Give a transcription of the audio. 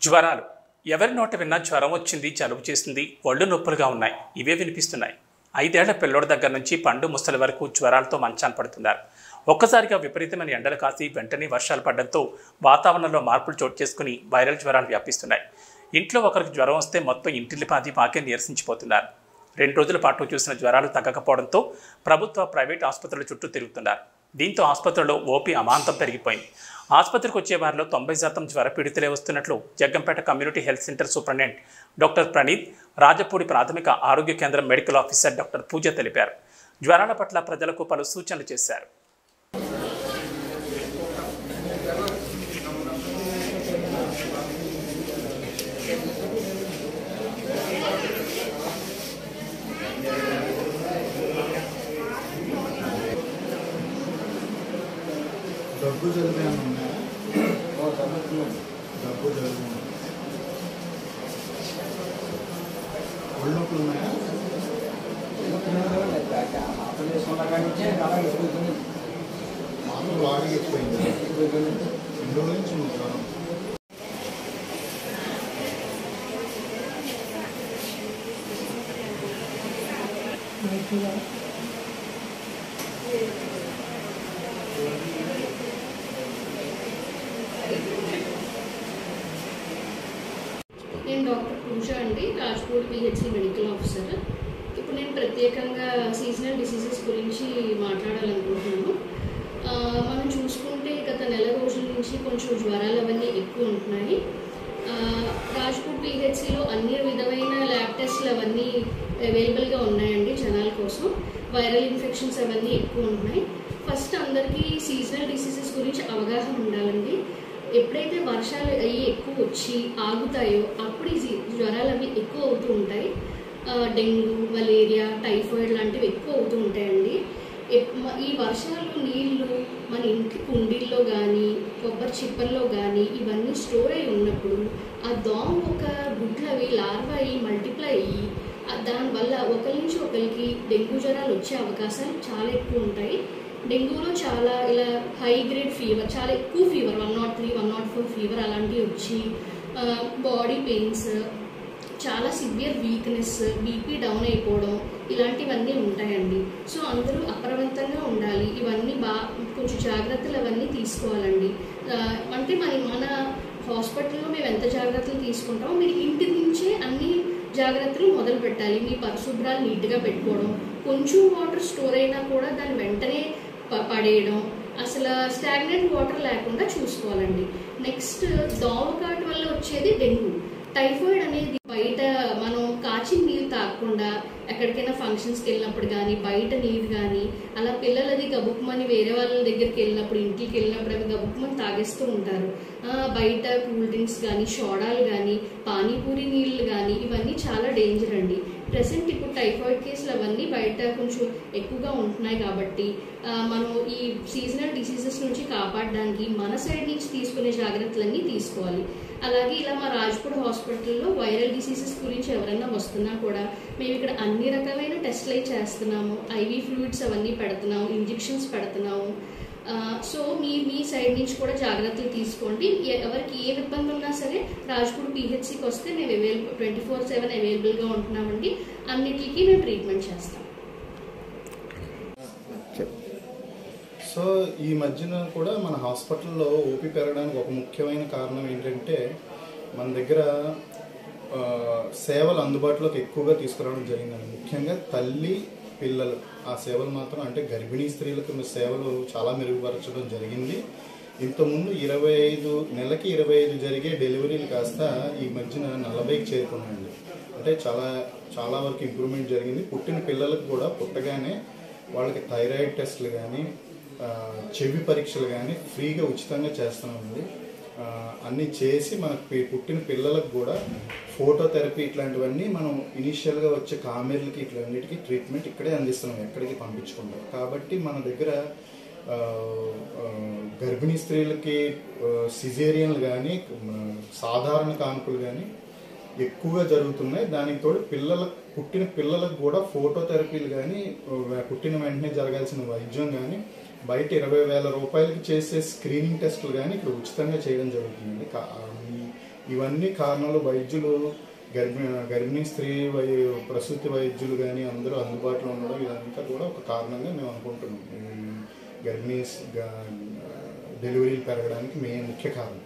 జ్వరాలు ఎవరి నోట విన్నా జ్వరం వచ్చింది, జలుబు చేసింది, ఒళ్ళు నొప్పులుగా ఉన్నాయి, ఇవే వినిపిస్తున్నాయి. 5 ఏళ్ల పిల్లోడి దగ్గర నుంచి పండు ముసలి వరకు జ్వరాలతో మంచాన పడుతున్నారు. ఒక్కసారిగా విపరీతమైన ఎండలు కాసి వెంటనే వర్షాలు పడడంతో వాతావరణంలో మార్పులు చోటు చేసుకుని వైరల్ జ్వరాలు వ్యాపిస్తున్నాయి. ఇంట్లో ఒకరికి జ్వరం వస్తే మొత్తం ఇంటిల్లిపాది మాకే నీరసించిపోతున్నారు. 2 రోజుల పాటు చూసిన జ్వరాలు తగ్గకపోవడంతో ప్రభుత్వ, ప్రైవేట్ ఆసుపత్రుల చుట్టూ తిరుగుతున్నారు. దీంతో ఆసుపత్రిలో ఓపీ అమాంతం పెరిగిపోయింది. ఆసుపత్రికి వచ్చే వారిలో 90% జ్వర పీడితులే వస్తున్నట్లు Jaggampeta community health centre superintendent doctor Praneeth, Rajapudi ప్రాథమిక ఆరోగ్య కేంద్రం మెడికల్ ఆఫీసర్ డాక్టర్ పూజ తెలిపారు. జ్వరాల పట్ల ప్రజలకు పలు సూచనలు చేశారు. దగ్గు జలుబు ఏమైనా ఉన్నాయా? దగ్గు జలుబు ఒళ్ళు నొప్పులు ఉన్నాయా? మామూలు బాగా ఎక్కువైంది. 2 రోజుల నుంచి జ్వరం. నేను డాక్టర్ పూజ అండి, రాజపూడి పిహెచ్సి మెడికల్ ఆఫీసర్. ఇప్పుడు నేను ప్రత్యేకంగా సీజనల్ డిసీజెస్ గురించి మాట్లాడాలనుకుంటున్నాను. మనం చూసుకుంటే గత నెల రోజుల నుంచి కొంచెం జ్వరాలు అవన్నీ ఎక్కువ ఉంటున్నాయి. రాజపూడి పిహెచ్సిలో అన్ని విధమైన ల్యాబ్ టెస్ట్లు అవన్నీ అవైలబుల్గా ఉన్నాయండి జనాల కోసం. వైరల్ ఇన్ఫెక్షన్స్ అవన్నీ ఎక్కువ ఉంటున్నాయి. ఫస్ట్ అందరికీ సీజనల్ డిసీజెస్ గురించి అవగాహన ఉండాలండి. ఎప్పుడైతే వర్షాలు అవి ఎక్కువ వచ్చి ఆగుతాయో అప్పుడు ఈ జ్వరాలు అవి ఎక్కువ అవుతూ ఉంటాయి. డెంగ్యూ, మలేరియా, టైఫాయిడ్ లాంటివి ఎక్కువ అవుతూ ఉంటాయండి. ఈ వర్షాలు నీళ్లు మన ఇంటి కుండీల్లో కానీ, కొబ్బరి చిప్పల్లో కానీ ఇవన్నీ స్టోర్ అయి ఉన్నప్పుడు ఆ దోమ ఒక గుడ్లు అవి లార్వా అయ్యి మల్టిప్లై అయ్యి దానివల్ల ఒకరి నుంచి ఒకరికి డెంగ్యూ జ్వరాలు వచ్చే అవకాశాలు చాలా ఎక్కువ ఉంటాయి. డెంగ్యూలో చాలా ఇలా హై గ్రేడ్ ఫీవర్, చాలా ఎక్కువ ఫీవర్, 103, 104 ఫీవర్ అలాంటివి వచ్చి బాడీ పెయిన్స్, చాలా సివియర్ వీక్నెస్, బీపీ డౌన్ అయిపోవడం ఇలాంటివన్నీ ఉంటాయండి. సో అందరూ అప్రమత్తంగా ఉండాలి. ఇవన్నీ కొంచెం జాగ్రత్తలు అవన్నీ తీసుకోవాలండి. అంటే మన హాస్పిటల్లో మేము ఎంత జాగ్రత్తలు తీసుకుంటామో మీరు ఇంటి నుంచే అన్ని జాగ్రత్తలు మొదలు పెట్టాలి. మీ పరిశుభ్రాలు నీట్గా పెట్టుకోవడం, కొంచెం వాటర్ స్టోర్ అయినా కూడా దాన్ని వెంటనే పడేయడం, అసలు స్టాగ్నెంట్ వాటర్ లేకుండా చూసుకోవాలండి. నెక్స్ట్ దోమకాటు వల్ల వచ్చేది డెంగ్యూ. టైఫాయిడ్ అనేది బయట మనం కాచిన నీళ్ళు తాగకుండా ఎక్కడికైనా ఫంక్షన్స్కి వెళ్ళినప్పుడు కానీ, బయట నీరు కానీ, అలా పిల్లలది గబుక్కుమని వేరే వాళ్ళ దగ్గరికి వెళ్ళినప్పుడు, ఇంటికి వెళ్ళినప్పుడు అవి గబుక్కుమని తాగేస్తూ ఉంటారు. బయట కూల్ డ్రింక్స్ కానీ, సోడాలు కానీ, పానీపూరి నీళ్ళు కానీ ఇవన్నీ చాలా డేంజర్ అండి. ప్రెసెంట్ ఇప్పుడు టైఫాయిడ్ కేసులు అవన్నీ బయట కొంచెం ఎక్కువగా ఉంటున్నాయి కాబట్టి మనం ఈ సీజనల్ డిసీజెస్ నుంచి కాపాడడానికి మన సైడ్ నుంచి తీసుకునే జాగ్రత్తలన్నీ తీసుకోవాలి. అలాగే ఇలా మా రాజపూడి హాస్పిటల్లో వైరల్ డిసీజెస్ గురించి ఎవరైనా వస్తున్నా కూడా మేము ఇక్కడ అన్ని రకమైన టెస్ట్లు అవి చేస్తున్నాము. ఐవీ ఫ్లూయిడ్స్ అవన్నీ పెడుతున్నాము, ఇంజెక్షన్స్ పెడుతున్నాము. సో మీ సైడ్ నుంచి కూడా జాగ్రత్తలు తీసుకోండి. ఎవరికి ఏ ఇబ్బంది ఉన్నా సరే రాజపూడి పిహెచ్సికి వస్తే మేము 24/7 అవైలబుల్గా ఉంటున్నామండి. అన్నిటికీ మేము ట్రీట్మెంట్ చేస్తాం. సో ఈ మధ్యన కూడా మన హాస్పిటల్లో ఓపీ పెరగడానికి ఒక ముఖ్యమైన కారణం ఏంటంటే మన దగ్గర సేవలు అందుబాటులోకి ఎక్కువగా తీసుకురావడం జరిగిందండి. ముఖ్యంగా తల్లి పిల్లలు ఆ సేవలు మాత్రం, అంటే గర్భిణీ స్త్రీలకు సేవలు చాలా మెరుగుపరచడం జరిగింది. ఇంతకుముందు నెలకి 25 జరిగే డెలివరీలు కాస్త ఈ మధ్యన 40కి చేరుకున్నాయండి. అంటే చాలా వరకు ఇంప్రూవ్మెంట్ జరిగింది. పుట్టిన పిల్లలకు కూడా పుట్టగానే వాళ్ళకి థైరాయిడ్ టెస్టులు కానీ, చెవి పరీక్షలు కానీ ఫ్రీగా ఉచితంగా చేస్తున్నామండి. అన్నీ చేసి మనకు పుట్టిన పిల్లలకు కూడా ఫోటోథెరపీ ఇట్లాంటివన్నీ మనం ఇనీషియల్గా వచ్చే కామెర్లకి ఇట్లన్నిటికీ ట్రీట్మెంట్ ఇక్కడే అందిస్తున్నాం, ఎక్కడికి పంపించుకుంటాం. కాబట్టి మన దగ్గర గర్భిణీ స్త్రీలకి సిజేరియన్లు కానీ, సాధారణ కాన్పులు కానీ ఎక్కువగా జరుగుతున్నాయి. దానికి తోడు పుట్టిన పిల్లలకు కూడా ఫోటోథెరపీలు కానీ, పుట్టిన వెంటనే జరగాల్సిన వైద్యం కానీ, బయట 20,000 రూపాయలకి చేసే స్క్రీనింగ్ టెస్టులు కానీ ఇక్కడ ఉచితంగా చేయడం జరుగుతుంది. ఇవన్నీ కారణాలు. వైద్యులు గర్భిణీ స్త్రీ ప్రసూతి వైద్యులు కానీ అందరూ అందుబాటులో ఉండడం ఇదంతా కూడా ఒక కారణంగా మేము అనుకుంటున్నాం. డెలివరీలు పెరగడానికి ముఖ్య కారణం.